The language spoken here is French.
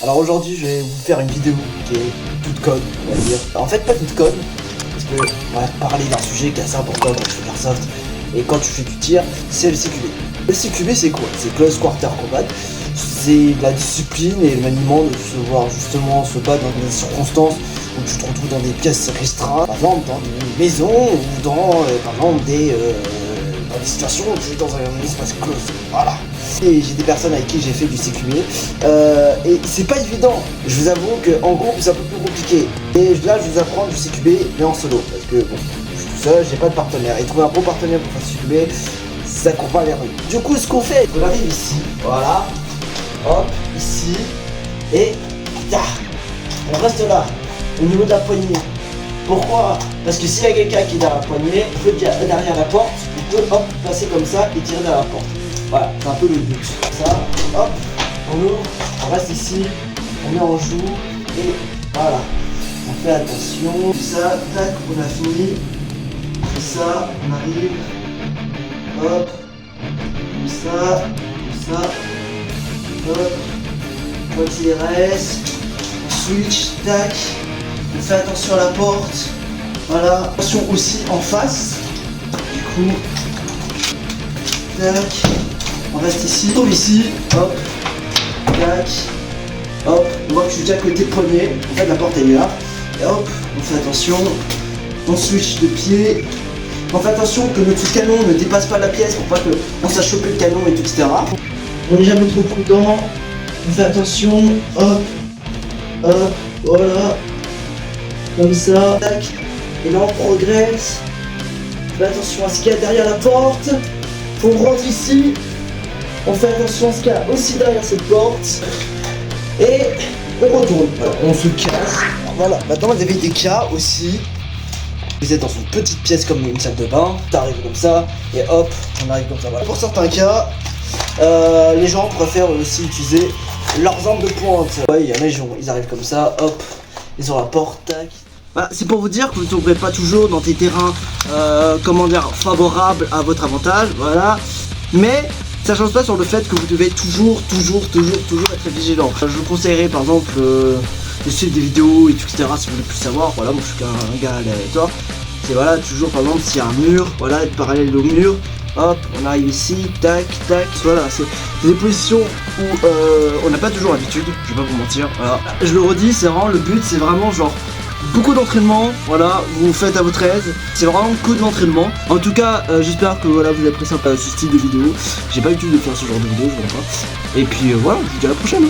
Alors aujourd'hui je vais vous faire une vidéo qui est toute conne, on va dire. En fait pas toute conne, parce que on va parler d'un sujet qui est assez important quand tu fais de l'airsoft et quand tu fais du tir, c'est le CQB. Le CQB c'est quoi? C'est Close Quarter Combat. C'est la discipline et le maniement de se voir justement se battre dans des circonstances où tu te retrouves dans des pièces restreintes, par exemple dans des maisons ou dans par exemple des situations où tu es dans un espace close. Voilà. Et j'ai des personnes avec qui j'ai fait du CQB et c'est pas évident. Je vous avoue qu'en groupe c'est un peu plus compliqué. Et là je vous apprends du CQB mais en solo parce que bon, je suis tout seul, j'ai pas de partenaire. Et trouver un bon partenaire pour faire du CQB, ça court pas les rues. Du coup ce qu'on fait, on arrive ici, voilà. Hop, ici, et on reste là, au niveau de la poignée. Pourquoi? Parce que s'il y a quelqu'un qui est dans la poignée, on peut derrière la porte, on peut hop, passer comme ça et tirer derrière la porte. Voilà, c'est un peu le but. Ça, hop, on ouvre, on reste ici, on met en joue, et voilà. On fait attention, ça, tac, on a fini. Ça, on arrive, hop, comme ça. Hop, pointier RS, on switch, tac, on fait attention à la porte, voilà, attention aussi en face, du coup, tac, on reste ici, on tombe ici, hop, tac, hop, on voit que je suis déjà à côté de poignet, en fait la porte elle est là, et hop, on fait attention, on switch de pied, on fait attention que notre canon ne dépasse pas la pièce pour pas qu'on sache choper le canon et tout, etc. On n'est jamais trop prudent, on fait attention, hop, voilà, comme ça, tac, et là on progresse, on fait attention à ce qu'il y a derrière la porte, on rentre ici, on fait attention à ce qu'il y a aussi derrière cette porte, et on retourne, voilà, on se casse, alors voilà, maintenant vous avez des cas aussi. Vous êtes dans une petite pièce comme une salle de bain, t'arrives comme ça, et hop, on arrive comme ça, voilà. Pour certains cas, les gens préfèrent aussi utiliser leurs armes de pointe. Ouais, il y en a, ils arrivent comme ça, hop, ils ont la porte, tac. Voilà, c'est pour vous dire que vous ne trouverez pas toujours dans des terrains, comment dire, favorables à votre avantage, voilà. Mais ça change pas sur le fait que vous devez toujours être vigilant. Je vous conseillerais par exemple de suivre des vidéos et tout, etc. si vous voulez plus savoir. Voilà, moi je suis qu'un gars aléatoire. C'est voilà, toujours par exemple s'il y a un mur, voilà, être parallèle au mur. Hop, on arrive ici, tac, tac, voilà, c'est des positions où on n'a pas toujours l'habitude, je vais pas vous mentir, voilà. Je le redis, c'est vraiment le but, c'est vraiment genre beaucoup d'entraînement, voilà, vous faites à votre aise, c'est vraiment que de l'entraînement. En tout cas, j'espère que voilà, vous avez apprécié ce style de vidéo, j'ai pas l'habitude de faire ce genre de vidéo, je vois pas. Et puis voilà, je vous dis à la prochaine.